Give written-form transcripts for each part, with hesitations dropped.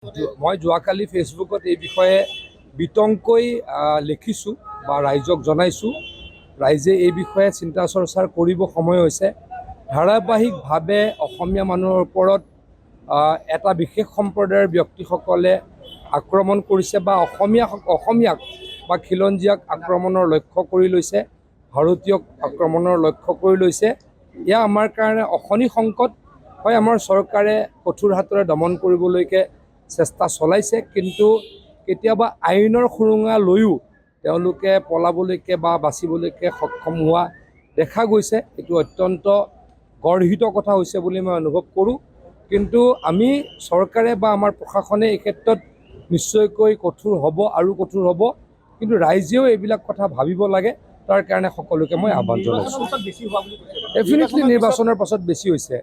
মই যোৱাকালি ফেচবুকত এই বিষয়ে বিতংকৈ লিখিছোঁ বা ৰাইজক জনাইছোঁ। ৰাইজে এই বিষয়ে চিন্তা চৰ্চাৰ কৰিব সময় হৈছে। ধাৰাবাহিকভাৱে অসমীয়া মানুহৰ ওপৰত এটা বিশেষ সম্প্ৰদায়ৰ ব্যক্তিসকলে আক্ৰমণ কৰিছে বা অসমীয়াক বা খিলঞ্জীয়াক আক্ৰমণৰ লক্ষ্য কৰি লৈছে, ভাৰতীয়ক আক্ৰমণৰ লক্ষ্য কৰি লৈছে। এয়া আমাৰ কাৰণে অশনি সংকট হয়। আমাৰ চৰকাৰে কঠোৰ হাতেৰে দমন কৰিবলৈকে চেষ্টা চলাইছে, কিন্তু কেতিয়াবা আইনৰ সুৰুঙা লৈও তেওঁলোকে পলাবলৈকে বা বাচিবলৈকে সক্ষম হোৱা দেখা গৈছে। এইটো অত্যন্ত গৰ্হিত কথা হৈছে বুলি মই অনুভৱ কৰোঁ। কিন্তু আমি চৰকাৰে বা আমাৰ প্ৰশাসনে এই ক্ষেত্ৰত নিশ্চয়কৈ কঠোৰ হ'ব আৰু কঠোৰ হ'ব, কিন্তু ৰাইজেও এইবিলাক কথা ভাবিব লাগে। তাৰ কাৰণে সকলোকে মই আহ্বান জনাইছোঁ। ডেফিনেটলি নিৰ্বাচনৰ পাছত বেছি হৈছে।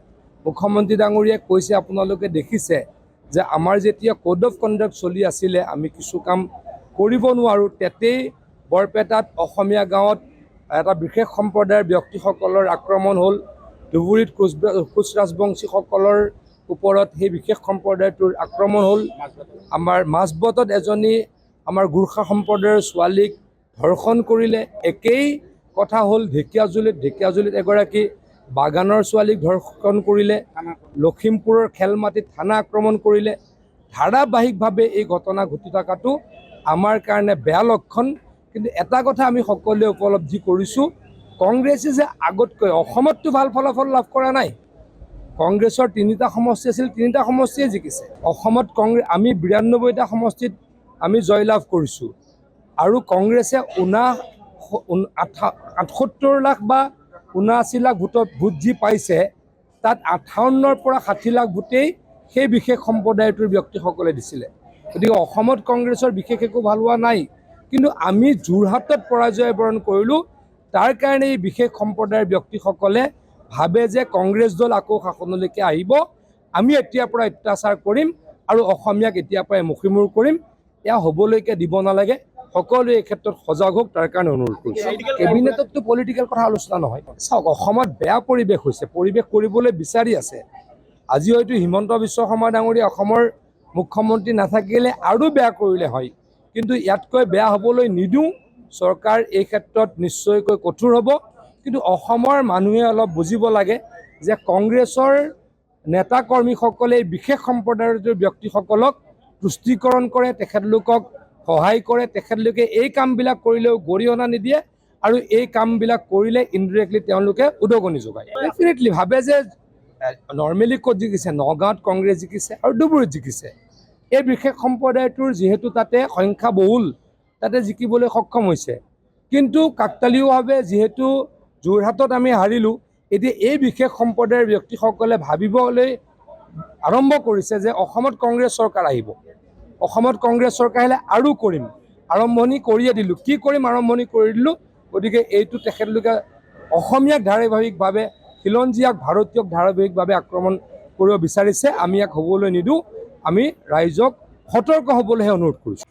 মুখ্যমন্ত্ৰী ডাঙৰীয়াই কৈছে, আপোনালোকে দেখিছে যে আমাৰ যেতিয়া কোড অফ কণ্ডাক্ট চলি আছিলে, আমি কিছু কাম কৰিব নোৱাৰোঁ। তেতেই বৰপেটাত অসমীয়া গাঁৱত এটা বিশেষ সম্প্ৰদায়ৰ ব্যক্তিসকলৰ আক্ৰমণ হ'ল। ধুবুৰীত কোচ ৰাজবংশীসকলৰ ওপৰত সেই বিশেষ সম্প্ৰদায়টোৰ আক্ৰমণ হ'ল। আমাৰ মাজবাটত এজনী আমাৰ গোৰ্খা সম্প্ৰদায়ৰ ছোৱালীক ধৰ্ষণ কৰিলে। একেই কথা হ'ল ঢেকীয়াজুলিত এগৰাকী বাগানৰ ছোৱালীক ধৰ্ষণ কৰিলে। লখিমপুৰৰ খেলমাটিত থানা আক্ৰমণ কৰিলে। ধাৰাবাহিকভাৱে এই ঘটনা ঘটি থকাটো আমাৰ কাৰণে বেয়া লক্ষণ। কিন্তু এটা কথা আমি সকলোৱে উপলব্ধি কৰিছোঁ, কংগ্ৰেছে যে আগতকৈ অসমততো ভাল ফলাফল লাভ কৰা নাই। কংগ্ৰেছৰ 3টা সমষ্টি আছিল, 3টা সমষ্টিয়ে জিকিছে। অসমত আমি 92টা সমষ্টিত আমি জয়লাভ কৰিছোঁ, আৰু কংগ্ৰেছে 78 লাখ বা 79 লাখ ভোট যি পাইছে, তাত 58ৰ পৰা 60 লাখ ভোটেই সেই বিশেষ সম্প্ৰদায়টোৰ ব্যক্তিসকলে দিছিলে। গতিকে অসমত কংগ্ৰেছৰ বিশেষ একো ভাল হোৱা নাই, কিন্তু আমি যোৰহাটত পৰাজয় বৰণ কৰিলোঁ। তাৰ কাৰণে এই বিশেষ সম্প্ৰদায়ৰ ব্যক্তিসকলে ভাবে যে কংগ্ৰেছ দল আকৌ শাসনলৈকে আহিব, আমি এতিয়াৰ পৰা অত্যাচাৰ কৰিম আৰু অসমীয়াক এতিয়াৰ পৰাই মুখিমূৰ কৰিম। এয়া হ'বলৈকে দিব নালাগে। সকলোৱে এই ক্ষেত্ৰত সজাগ হওক, তাৰ কাৰণে অনুৰোধ কৰিছোঁ। কেবিনেটততো পলিটিকেল কথা আলোচনা নহয়। চাওক, অসমত বেয়া পৰিৱেশ হৈছে, পৰিৱেশ কৰিবলৈ বিচাৰি আছে। আজি হয়তো হিমন্ত বিশ্ব শৰ্মা ডাঙৰীয়া অসমৰ মুখ্যমন্ত্ৰী নাথাকিলে আৰু বেয়া কৰিলে হয়, কিন্তু ইয়াতকৈ বেয়া হ'বলৈ নিদিওঁ। চৰকাৰ এই ক্ষেত্ৰত নিশ্চয়কৈ কঠোৰ হ'ব, কিন্তু অসমৰ মানুহে অলপ বুজিব লাগে যে কংগ্ৰেছৰ নেতা কৰ্মীসকলে বিশেষ সম্প্ৰদায়ৰ ব্যক্তিসকলক তুষ্টিকৰণ কৰে, তেখেতলোকক সহায় কৰে, তেখেতলোকে এই কামবিলাক কৰিলেও গৰিহণা নিদিয়ে, আৰু এই কামবিলাক কৰিলে ইনডিৰেক্টলি তেওঁলোকে উদগনি যোগায়। ডেফিনেটলি ভাবে যে নৰ্মেলি ক'ত জিকিছে, নগাঁৱত কংগ্ৰেছ জিকিছে আৰু ধুবুৰীত জিকিছে। এই বিশেষ সম্প্ৰদায়টোৰ যিহেতু তাতে সংখ্যা বহুল, তাতে জিকিবলৈ সক্ষম হৈছে। কিন্তু কাকতালীয়ভাৱে যিহেতু যোৰহাটত আমি হাৰিলোঁ, এতিয়া এই বিশেষ সম্প্ৰদায়ৰ ব্যক্তিসকলে ভাবিবলৈ আৰম্ভ কৰিছে যে অসমত কংগ্ৰেছ চৰকাৰ আহিব, অসমত কংগ্ৰেছ চৰকাৰ আহিলে আৰু কৰিম। আৰম্ভণি কৰিয়ে দিলোঁ, কি কৰিম আৰম্ভণি কৰি দিলোঁ। গতিকে এইটো তেখেতলোকে অসমীয়াক ধাৰাবাহিকভাৱে, খিলঞ্জীয়াক ভাৰতীয়ক ধাৰাবাহিকভাৱে আক্ৰমণ কৰিব বিচাৰিছে। আমি ইয়াক হ'বলৈ নিদিওঁ। আমি ৰাইজক সতৰ্ক হ'বলৈহে অনুৰোধ কৰিছোঁ।